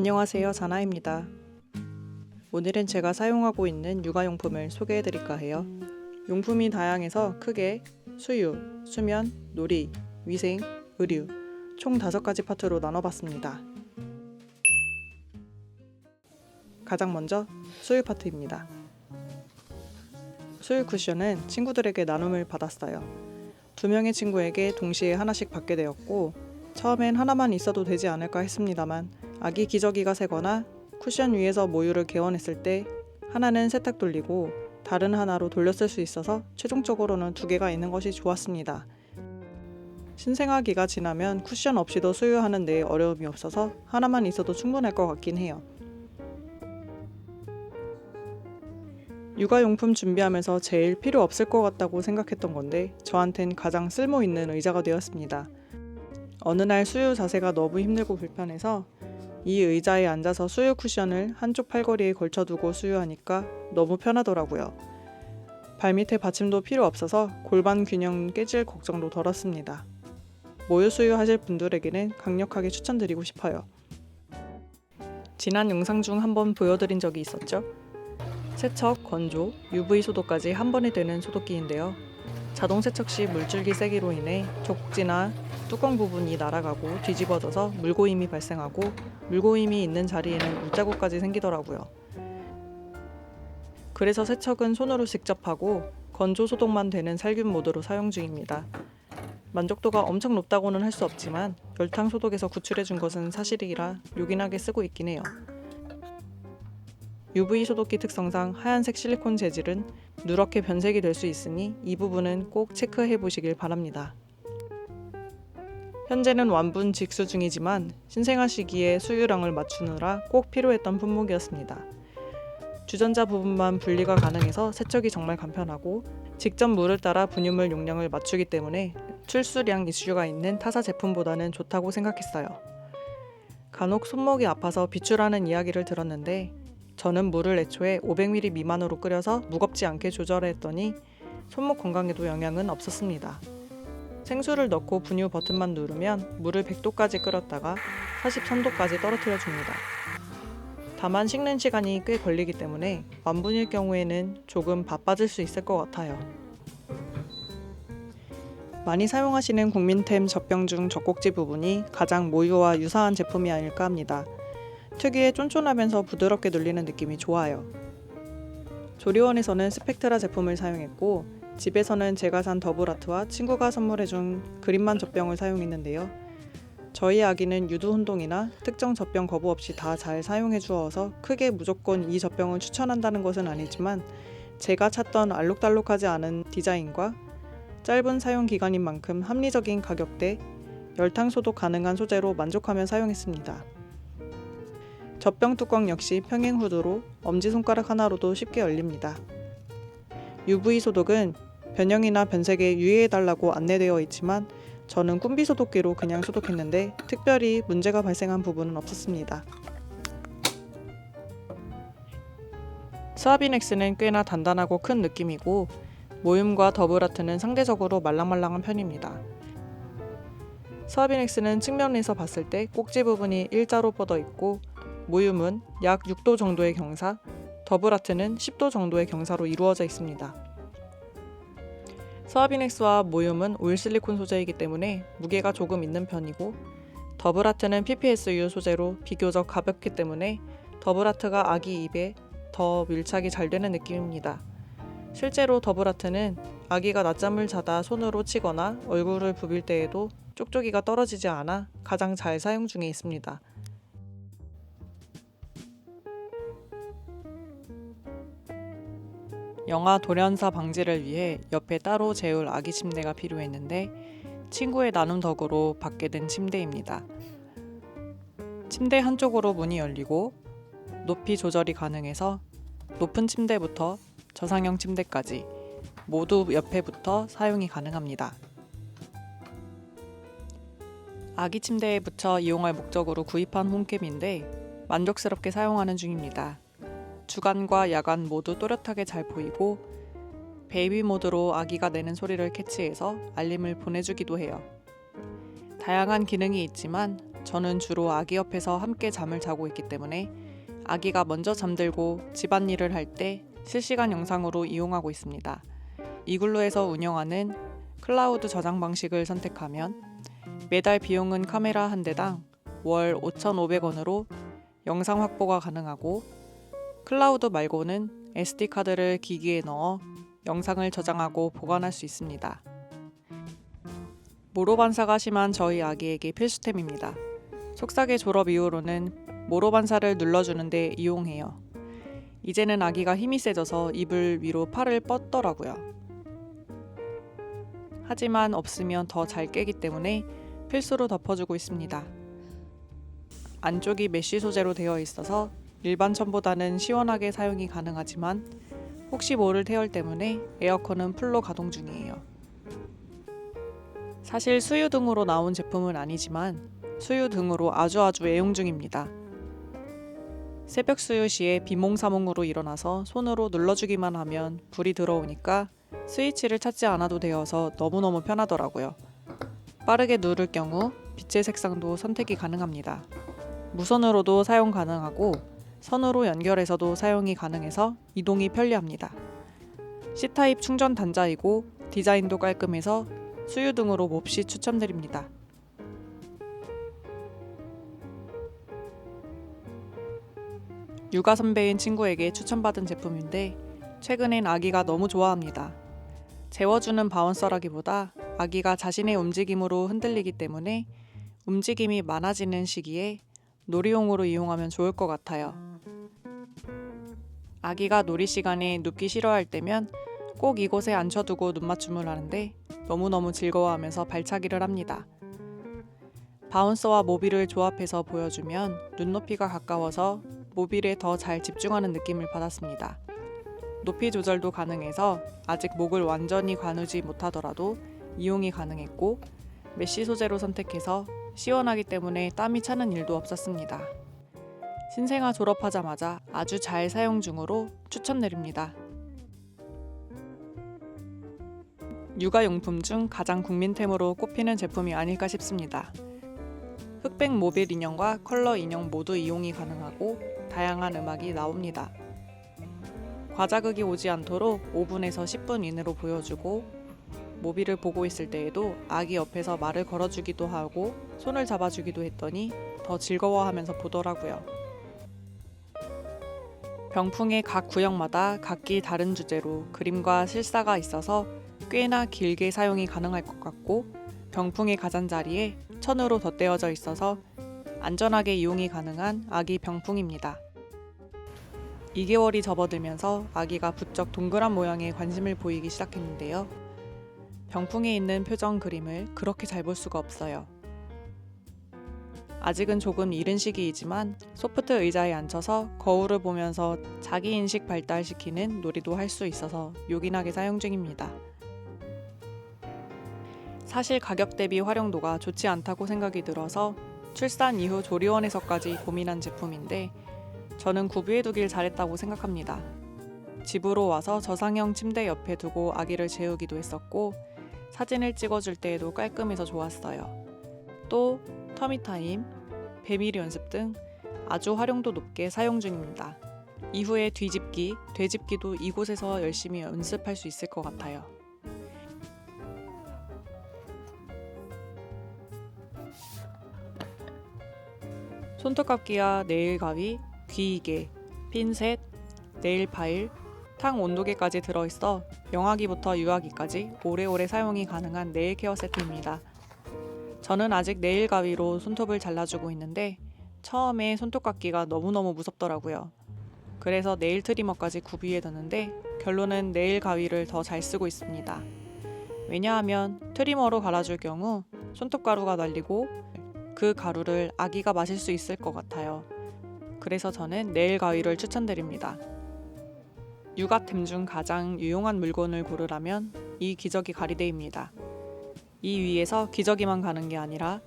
안녕하세요, 자나입니다. 오늘은 제가 사용하고 있는 육아용품을 소개해드릴까 해요. 용품이 다양해서 크게 수유, 수면, 놀이, 위생, 의류 총 5가지 파트로 나눠봤습니다. 가장 먼저 수유 파트입니다. 수유 쿠션은 친구들에게 나눔을 받았어요. 2명의 친구에게 동시에 하나씩 받게 되었고 처음엔 하나만 있어도 되지 않을까 했습니다만 아기 기저귀가 새거나 쿠션 위에서 모유를 개원했을 때 하나는 세탁 돌리고 다른 하나로 돌려 쓸 수 있어서 최종적으로는 2개가 있는 것이 좋았습니다. 신생아기가 지나면 쿠션 없이도 수유하는 데 어려움이 없어서 하나만 있어도 충분할 것 같긴 해요. 육아용품 준비하면서 제일 필요 없을 것 같다고 생각했던 건데 저한텐 가장 쓸모 있는 의자가 되었습니다. 어느 날 수유 자세가 너무 힘들고 불편해서 이 의자에 앉아서 수유 쿠션을 한쪽 팔걸이에 걸쳐두고 수유하니까 너무 편하더라고요. 발밑에 받침도 필요 없어서 골반 균형 깨질 걱정도 덜었습니다. 모유 수유하실 분들에게는 강력하게 추천드리고 싶어요. 지난 영상 중 한번 보여드린 적이 있었죠? 세척, 건조, UV 소독까지 한 번에 되는 소독기인데요. 자동 세척 시 물줄기 세기로 인해 족지나 뚜껑 부분이 날아가고 뒤집어져서 물고임이 발생하고 물고임이 있는 자리에는 물자국까지 생기더라고요. 그래서 세척은 손으로 직접 하고 건조 소독만 되는 살균 모드로 사용 중입니다. 만족도가 엄청 높다고는 할 수 없지만 열탕 소독에서 구출해준 것은 사실이라 요긴하게 쓰고 있긴 해요. UV 소독기 특성상 하얀색 실리콘 재질은 누렇게 변색이 될 수 있으니 이 부분은 꼭 체크해 보시길 바랍니다. 현재는 완분 직수 중이지만 신생아 시기에 수유량을 맞추느라 꼭 필요했던 품목이었습니다. 주전자 부분만 분리가 가능해서 세척이 정말 간편하고 직접 물을 따라 분유물 용량을 맞추기 때문에 출수량 이슈가 있는 타사 제품보다는 좋다고 생각했어요. 간혹 손목이 아파서 비추라는 이야기를 들었는데 저는 물을 애초에 500ml 미만으로 끓여서 무겁지 않게 조절했더니 손목 건강에도 영향은 없었습니다. 생수를 넣고 분유 버튼만 누르면 물을 100도까지 끓였다가 43도까지 떨어뜨려 줍니다. 다만 식는 시간이 꽤 걸리기 때문에 완분일 경우에는 조금 바빠질 수 있을 것 같아요. 많이 사용하시는 국민템 젖병 중 젖꼭지 부분이 가장 모유와 유사한 제품이 아닐까 합니다. 특유의 쫀쫀하면서 부드럽게 눌리는 느낌이 좋아요. 조리원에서는 스펙트라 제품을 사용했고 집에서는 제가 산 더블아트와 친구가 선물해준 그린만 젖병을 사용했는데요. 저희 아기는 유두 혼동이나 특정 젖병 거부 없이 다 잘 사용해 주어서 크게 무조건 이 젖병을 추천한다는 것은 아니지만 제가 찾던 알록달록하지 않은 디자인과 짧은 사용 기간인 만큼 합리적인 가격대, 열탕 소독 가능한 소재로 만족하며 사용했습니다. 젖병 뚜껑 역시 평행 후드로 엄지손가락 하나로도 쉽게 열립니다. UV 소독은 변형이나 변색에 유의해달라고 안내되어 있지만 저는 쿰비 소독기로 그냥 소독했는데 특별히 문제가 발생한 부분은 없었습니다. 스와비넥스는 꽤나 단단하고 큰 느낌이고 모윰과 더블아트는 상대적으로 말랑말랑한 편입니다. 스와비넥스는 측면에서 봤을 때 꼭지 부분이 일자로 뻗어 있고 모윰은 약 6도 정도의 경사, 더블아트는 10도 정도의 경사로 이루어져 있습니다. 스와비넥스와 모윰은 오일 실리콘 소재이기 때문에 무게가 조금 있는 편이고 더블아트는 PPSU 소재로 비교적 가볍기 때문에 더블아트가 아기 입에 더 밀착이 잘 되는 느낌입니다. 실제로 더블아트는 아기가 낮잠을 자다 손으로 치거나 얼굴을 부빌 때에도 쪽쪽이가 떨어지지 않아 가장 잘 사용 중에 있습니다. 영아 돌연사 방지를 위해 옆에 따로 재울 아기 침대가 필요했는데 친구의 나눔 덕으로 받게 된 침대입니다. 침대 한쪽으로 문이 열리고 높이 조절이 가능해서 높은 침대부터 저상형 침대까지 모두 옆에부터 사용이 가능합니다. 아기 침대에 붙여 이용할 목적으로 구입한 홈캠인데 만족스럽게 사용하는 중입니다. 주간과 야간 모두 또렷하게 잘 보이고 베이비 모드로 아기가 내는 소리를 캐치해서 알림을 보내주기도 해요. 다양한 기능이 있지만 저는 주로 아기 옆에서 함께 잠을 자고 있기 때문에 아기가 먼저 잠들고 집안일을 할 때 실시간 영상으로 이용하고 있습니다. 이글루에서 운영하는 클라우드 저장 방식을 선택하면 매달 비용은 카메라 한 대당 월 5,500원으로 영상 확보가 가능하고, 클라우드 말고는 SD카드를 기기에 넣어 영상을 저장하고 보관할 수 있습니다. 모로 반사가 심한 저희 아기에게 필수템입니다. 속삭이 졸업 이후로는 모로 반사를 눌러주는데 이용해요. 이제는 아기가 힘이 세져서 이불 위로 팔을 뻗더라고요. 하지만 없으면 더 잘 깨기 때문에 필수로 덮어주고 있습니다. 안쪽이 메쉬 소재로 되어 있어서 일반 천보다는 시원하게 사용이 가능하지만 혹시 모를 태열 때문에 에어컨은 풀로 가동 중이에요. 사실 수유 등으로 나온 제품은 아니지만 수유 등으로 아주 애용 중입니다. 새벽 수유 시에 비몽사몽으로 일어나서 손으로 눌러주기만 하면 불이 들어오니까 스위치를 찾지 않아도 되어서 너무너무 편하더라고요. 빠르게 누를 경우 빛의 색상도 선택이 가능합니다. 무선으로도 사용 가능하고 선으로 연결해서도 사용이 가능해서 이동이 편리합니다. C타입 충전 단자이고 디자인도 깔끔해서 수유 등으로 몹시 추천드립니다. 육아 선배인 친구에게 추천받은 제품인데 최근엔 아기가 너무 좋아합니다. 재워주는 바운서라기보다 아기가 자신의 움직임으로 흔들리기 때문에 움직임이 많아지는 시기에 놀이용으로 이용하면 좋을 것 같아요. 아기가 놀이 시간에 눕기 싫어할 때면 꼭 이곳에 앉혀두고 눈맞춤을 하는데 너무너무 즐거워하면서 발차기를 합니다. 바운서와 모빌을 조합해서 보여주면 눈높이가 가까워서 모빌에 더 잘 집중하는 느낌을 받았습니다. 높이 조절도 가능해서 아직 목을 완전히 가누지 못하더라도 이용이 가능했고, 메쉬 소재로 선택해서 시원하기 때문에 땀이 차는 일도 없었습니다. 신생아 졸업하자마자 아주 잘 사용 중으로 추천드립니다. 육아용품 중 가장 국민템으로 꼽히는 제품이 아닐까 싶습니다. 흑백 모빌 인형과 컬러 인형 모두 이용이 가능하고 다양한 음악이 나옵니다. 과자극이 오지 않도록 5분에서 10분 이내로 보여주고, 모빌을 보고 있을 때에도 아기 옆에서 말을 걸어주기도 하고 손을 잡아주기도 했더니 더 즐거워하면서 보더라고요. 병풍의 각 구역마다 각기 다른 주제로 그림과 실사가 있어서 꽤나 길게 사용이 가능할 것 같고, 병풍의 가장자리에 천으로 덧대어져 있어서 안전하게 이용이 가능한 아기 병풍입니다. 2개월이 접어들면서 아기가 부쩍 동그란 모양에 관심을 보이기 시작했는데요. 병풍에 있는 표정 그림을 그렇게 잘 볼 수가 없어요. 아직은 조금 이른 시기이지만 소프트 의자에 앉혀서 거울을 보면서 자기인식 발달시키는 놀이도 할 수 있어서 요긴하게 사용 중입니다. 사실 가격 대비 활용도가 좋지 않다고 생각이 들어서 출산 이후 조리원에서까지 고민한 제품인데 저는 구비해두길 잘했다고 생각합니다. 집으로 와서 저상형 침대 옆에 두고 아기를 재우기도 했었고, 사진을 찍어줄 때에도 깔끔해서 좋았어요. 또 터미타임, 배밀 연습 등 아주 활용도 높게 사용 중입니다. 이후에 뒤집기, 되짚기도 이곳에서 열심히 연습할 수 있을 것 같아요. 손톱깎이와 네일 가위, 귀이개, 핀셋, 네일 파일, 탕 온도계까지 들어있어 영아기부터 유아기까지 오래오래 사용이 가능한 네일 케어 세트입니다. 저는 아직 네일 가위로 손톱을 잘라주고 있는데 처음에 손톱깎이가 너무너무 무섭더라고요. 그래서 네일 트리머까지 구비해뒀는데 결론은 네일 가위를 더 잘 쓰고 있습니다. 왜냐하면 트리머로 갈아줄 경우 손톱가루가 날리고 그 가루를 아기가 마실 수 있을 것 같아요. 그래서 저는 네일 가위를 추천드립니다. 육아템 중 가장 유용한 물건을 고르라면 이 기저귀 가리대입니다. 이 위에서 기저귀만 가는 게 아니라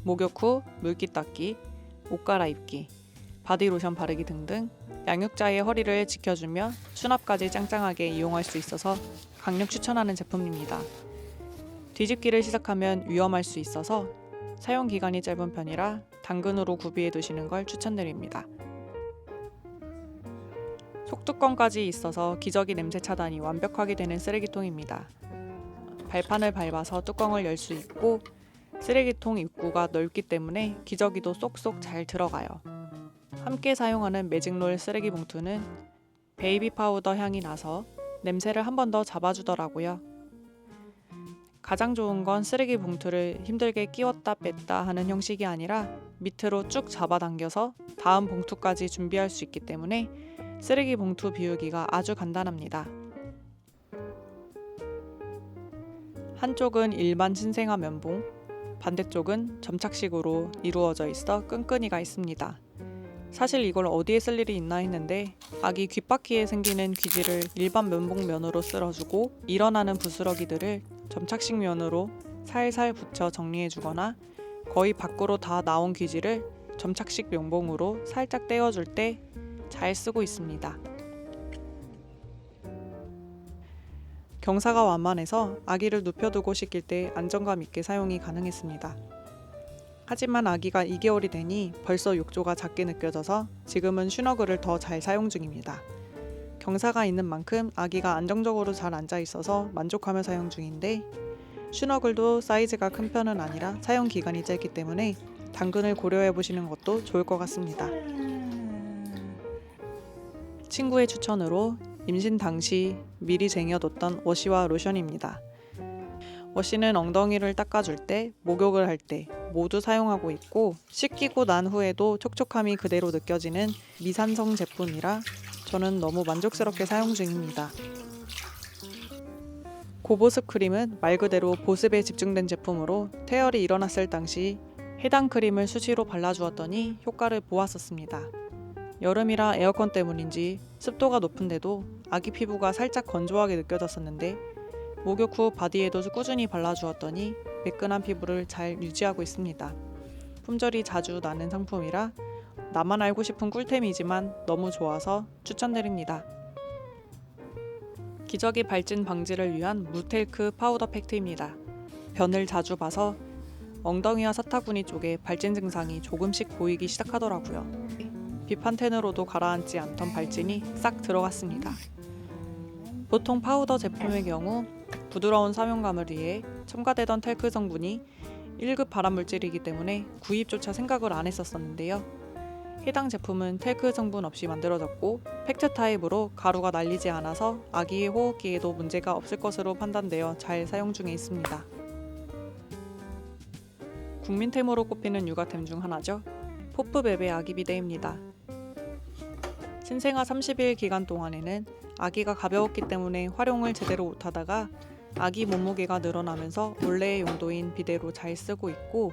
목욕 후 물기 닦기, 옷 갈아입기, 바디로션 바르기 등등 양육자의 허리를 지켜주며 수납까지 짱짱하게 이용할 수 있어서 강력 추천하는 제품입니다. 뒤집기를 시작하면 위험할 수 있어서 사용 기간이 짧은 편이라 당근으로 구비해 두시는 걸 추천드립니다. 속뚜껑까지 있어서 기저귀 냄새 차단이 완벽하게 되는 쓰레기통입니다. 발판을 밟아서 뚜껑을 열 수 있고 쓰레기통 입구가 넓기 때문에 기저귀도 쏙쏙 잘 들어가요. 함께 사용하는 매직롤 쓰레기 봉투는 베이비 파우더 향이 나서 냄새를 한 번 더 잡아주더라고요. 가장 좋은 건 쓰레기 봉투를 힘들게 끼웠다 뺐다 하는 형식이 아니라 밑으로 쭉 잡아당겨서 다음 봉투까지 준비할 수 있기 때문에 쓰레기 봉투 비우기가 아주 간단합니다. 한쪽은 일반 신생아 면봉, 반대쪽은 점착식으로 이루어져 있어 끈끈이가 있습니다. 사실 이걸 어디에 쓸 일이 있나 했는데 아기 귓바퀴에 생기는 귀지를 일반 면봉면으로 쓸어주고 일어나는 부스러기들을 점착식 면으로 살살 붙여 정리해주거나 거의 밖으로 다 나온 귀지를 점착식 면봉으로 살짝 떼어줄 때 잘 쓰고 있습니다. 경사가 완만해서 아기를 눕혀두고 씻길 때 안정감 있게 사용이 가능했습니다. 하지만 아기가 2개월이 되니 벌써 욕조가 작게 느껴져서 지금은 슈너글을 더 잘 사용 중입니다. 경사가 있는 만큼 아기가 안정적으로 잘 앉아 있어서 만족하며 사용 중인데 슈너글도 사이즈가 큰 편은 아니라 사용 기간이 짧기 때문에 당근을 고려해 보시는 것도 좋을 것 같습니다. 친구의 추천으로 임신 당시 미리 쟁여뒀던 워시와 로션입니다. 워시는 엉덩이를 닦아줄 때, 목욕을 할 때 모두 사용하고 있고 씻기고 난 후에도 촉촉함이 그대로 느껴지는 미산성 제품이라 저는 너무 만족스럽게 사용 중입니다. 고보습 크림은 말 그대로 보습에 집중된 제품으로 태열이 일어났을 당시 해당 크림을 수시로 발라주었더니 효과를 보았었습니다. 여름이라 에어컨 때문인지 습도가 높은데도 아기 피부가 살짝 건조하게 느껴졌었는데 목욕 후 바디에도 꾸준히 발라주었더니 매끈한 피부를 잘 유지하고 있습니다. 품절이 자주 나는 상품이라 나만 알고 싶은 꿀템이지만 너무 좋아서 추천드립니다. 기저귀 발진 방지를 위한 무텔크 파우더 팩트입니다. 변을 자주 봐서 엉덩이와 사타구니 쪽에 발진 증상이 조금씩 보이기 시작하더라고요. 비판텐으로도 가라앉지 않던 발진이 싹 들어갔습니다. 보통 파우더 제품의 경우 부드러운 사용감을 위해 첨가되던 텔크 성분이 1급 발암물질이기 때문에 구입조차 생각을 안 했었는데요. 해당 제품은 텔크 성분 없이 만들어졌고 팩트 타입으로 가루가 날리지 않아서 아기의 호흡기에도 문제가 없을 것으로 판단되어 잘 사용 중에 있습니다. 국민템으로 꼽히는 육아템 중 하나죠. 포프베베 아기 비데입니다. 신생아 30일 기간 동안에는 아기가 가벼웠기 때문에 활용을 제대로 못하다가 아기 몸무게가 늘어나면서 원래의 용도인 비데로 잘 쓰고 있고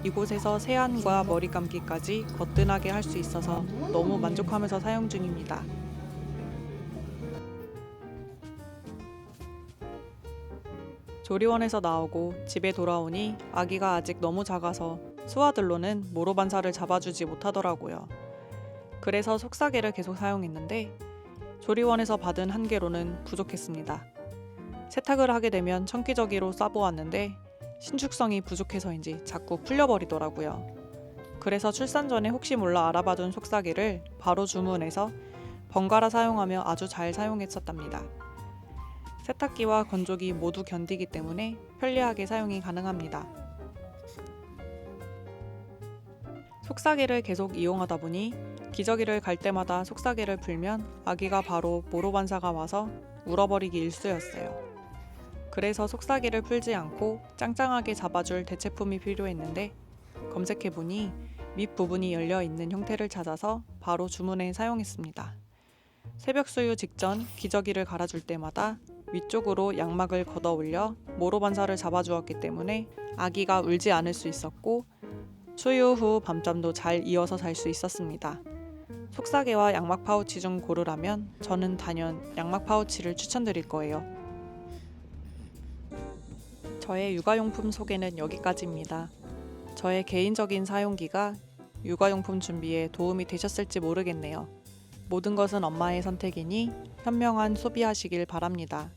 이곳에서 세안과 머리 감기까지 거뜬하게 할 수 있어서 너무 만족하면서 사용 중입니다. 조리원에서 나오고 집에 돌아오니 아기가 아직 너무 작아서 수아들로는 모로 반사를 잡아주지 못하더라고요. 그래서 속사개를 계속 사용했는데 조리원에서 받은 한 개로는 부족했습니다. 세탁을 하게 되면 청기저귀로 싸보았는데 신축성이 부족해서인지 자꾸 풀려버리더라고요. 그래서 출산 전에 혹시 몰라 알아봐둔 속사개를 바로 주문해서 번갈아 사용하며 아주 잘 사용했었답니다. 세탁기와 건조기 모두 견디기 때문에 편리하게 사용이 가능합니다. 속사개를 계속 이용하다 보니 기저귀를 갈 때마다 속사개를 풀면 아기가 바로 모로 반사가 와서 울어버리기 일쑤였어요. 그래서 속사개를 풀지 않고 짱짱하게 잡아줄 대체품이 필요했는데 검색해보니 밑부분이 열려있는 형태를 찾아서 바로 주문해 사용했습니다. 새벽 수유 직전 기저귀를 갈아줄 때마다 위쪽으로 양막을 걷어 올려 모로 반사를 잡아주었기 때문에 아기가 울지 않을 수 있었고 수유 후 밤잠도 잘 이어서 잘 수 있었습니다. 속사개와 양막 파우치 중 고르라면 저는 단연 양막 파우치를 추천드릴 거예요. 저의 육아용품 소개는 여기까지입니다. 저의 개인적인 사용기가 육아용품 준비에 도움이 되셨을지 모르겠네요. 모든 것은 엄마의 선택이니 현명한 소비하시길 바랍니다.